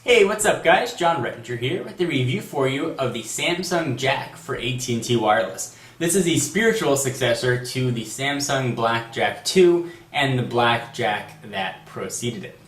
Hey, what's up guys? John Rettinger here with a review for you of the Samsung Jack for AT&T Wireless. This is the spiritual successor to the Samsung Blackjack 2 and the Blackjack that preceded it.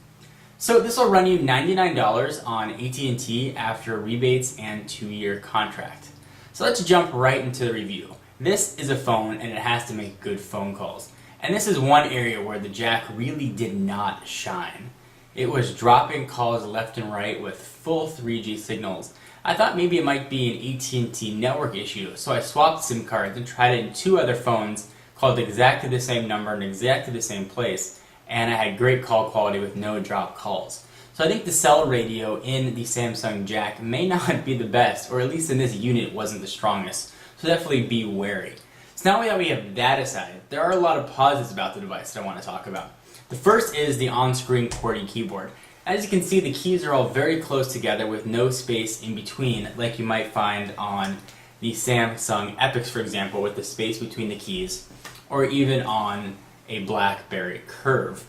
So this will run you $99 on AT&T after rebates and 2-year contract. So let's jump right into the review. This is a phone and it has to make good phone calls. And this is one area where the Jack really did not shine. It was dropping calls left and right with full 3G signals. I thought maybe it might be an AT&T network issue, so I swapped SIM cards and tried it in 2 other phones, called exactly the same number in exactly the same place, and I had great call quality with no drop calls. So I think the cell radio in the Samsung Jack may not be the best, or at least in this unit wasn't the strongest, so definitely be wary. So now that we have that aside, there are a lot of positives about the device that I want to talk about. The first is the on-screen QWERTY keyboard. As you can see, the keys are all very close together with no space in between, like you might find on the Samsung Epix, for example, with the space between the keys, or even on a BlackBerry Curve.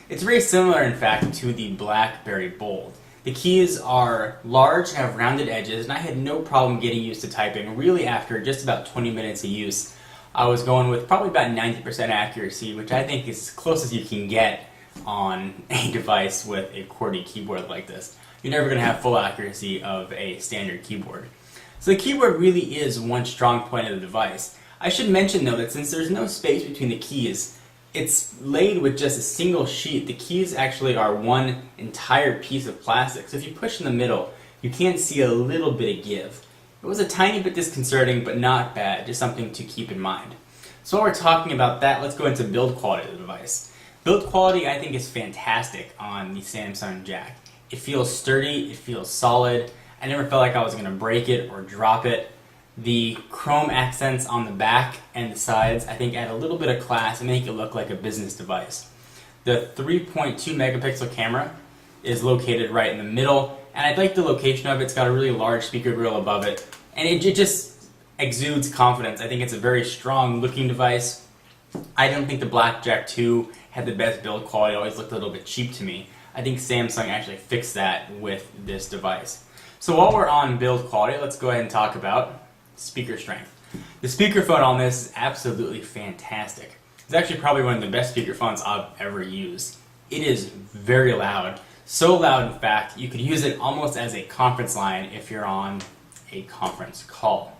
It's very similar, in fact, to the BlackBerry Bold. The keys are large and have rounded edges, and I had no problem getting used to typing. Really, after just about 20 minutes of use, I was going with probably about 90% accuracy, which I think is as close as you can get on a device with a QWERTY keyboard like this. You're never going to have full accuracy of a standard keyboard. So the keyboard really is one strong point of the device. I should mention though that since there's no space between the keys, it's laid with just a single sheet. The keys actually are one entire piece of plastic. So if you push in the middle, you can see a little bit of give. It was a tiny bit disconcerting, but not bad, just something to keep in mind. So while we're talking about that, let's go into build quality of the device. Build quality I think is fantastic on the Samsung Jack. It feels sturdy, it feels solid. I never felt like I was going to break it or drop it. The chrome accents on the back and the sides I think add a little bit of class and make it look like a business device. The 3.2 megapixel camera is located right in the middle, and I like the location of it. It's got a really large speaker grill above it, and it just exudes confidence. I think it's a very strong looking device. I don't think the Blackjack 2 had the best build quality. It always looked a little bit cheap to me. I think Samsung actually fixed that with this device. So while we're on build quality, let's go ahead and talk about speaker strength. The speakerphone on this is absolutely fantastic. It's actually probably one of the best speakerphones I've ever used. It is very loud. So loud, in fact, you could use it almost as a conference line if you're on a conference call.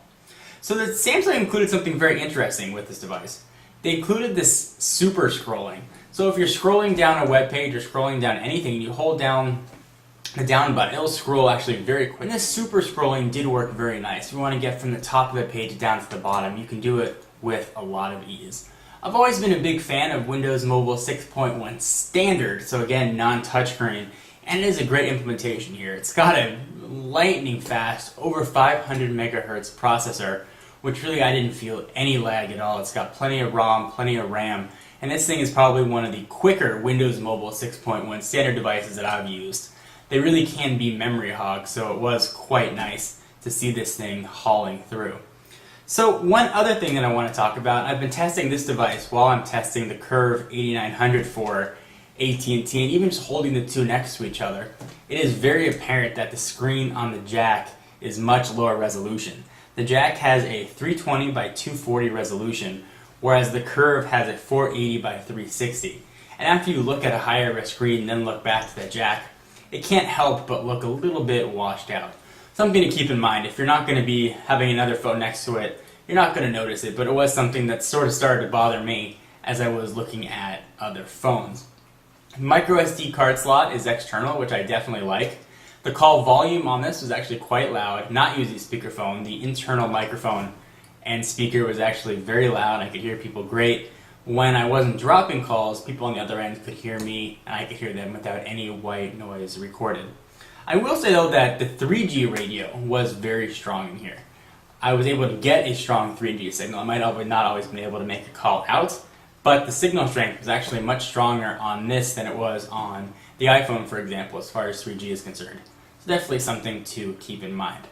So the Samsung included something very interesting with this device. They included this super scrolling. So if you're scrolling down a web page or scrolling down anything, and you hold down the down button, it'll scroll actually very quick. And this super scrolling did work very nice. If you want to get from the top of the page down to the bottom, you can do it with a lot of ease. I've always been a big fan of Windows Mobile 6.1 Standard, so again, non-touchscreen, and it is a great implementation here. It's got a lightning fast, over 500 megahertz processor, which really I didn't feel any lag at all. It's got plenty of ROM, plenty of RAM, and this thing is probably one of the quicker Windows Mobile 6.1 Standard devices that I've used. They really can be memory hogs, so it was quite nice to see this thing hauling through. So one other thing that I want to talk about, I've been testing this device while I'm testing the Curve 8900 for AT&T, and even just holding the two next to each other, it is very apparent that the screen on the Jack is much lower resolution. The Jack has a 320 by 240 resolution, whereas the Curve has a 480 by 360. And after you look at a higher res screen and then look back to the Jack, it can't help but look a little bit washed out. Something to keep in mind. If you're not going to be having another phone next to it, you're not going to notice it, but it was something that sort of started to bother me as I was looking at other phones. Micro SD card slot is external, which I definitely like. The call volume on this was actually quite loud, not using speakerphone. The internal microphone and speaker was actually very loud. I could hear people great. When I wasn't dropping calls, people on the other end could hear me, and I could hear them without any white noise recorded. I will say though that the 3G radio was very strong in here. I was able to get a strong 3G signal. I might have not always been able to make a call out, but the signal strength was actually much stronger on this than it was on the iPhone, for example, as far as 3G is concerned. So definitely something to keep in mind.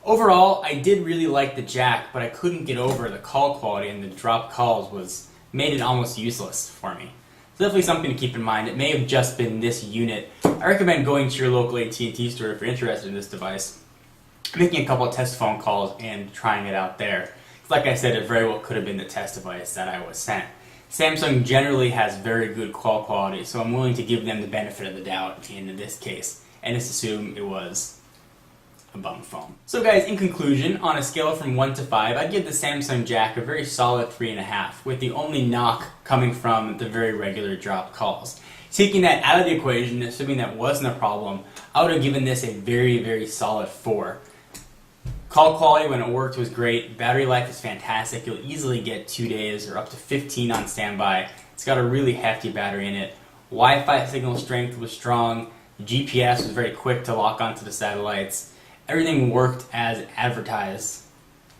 Overall, I did really like the Jack, but I couldn't get over the call quality, and the drop calls made it almost useless for me. So definitely something to keep in mind. It may have just been this unit. I recommend going to your local AT&T store if you're interested in this device, making a couple of test phone calls and trying it out there. Like I said, it very well could have been the test device that I was sent. Samsung generally has very good call quality, so I'm willing to give them the benefit of the doubt in this case, and just assume it was a bum phone. So guys, in conclusion, on a scale from 1 to 5, I'd give the Samsung Jack a very solid 3.5, with the only knock coming from the very regular drop calls. Taking that out of the equation, assuming that wasn't a problem, I would have given this a very, very solid 4. Call quality when it worked was great. Battery life is fantastic. You'll easily get 2 days or up to 15 on standby. It's got a really hefty battery in it. Wi-Fi signal strength was strong. GPS was very quick to lock onto the satellites. Everything worked as advertised,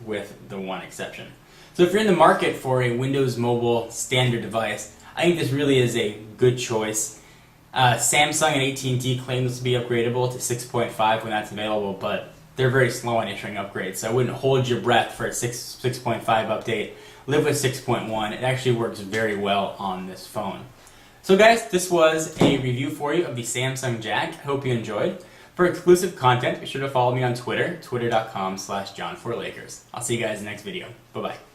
with the one exception. So if you're in the market for a Windows Mobile standard device, I think this really is a good choice. Samsung and AT&T claim this to be upgradable to 6.5 when that's available, but they're very slow on issuing upgrades, so I wouldn't hold your breath for a 6.5 update. Live with 6.1. It actually works very well on this phone. So guys, this was a review for you of the Samsung Jack. I hope you enjoyed. For exclusive content, be sure to follow me on Twitter, twitter.com/John4Lakers. I'll see you guys in the next video. Bye-bye.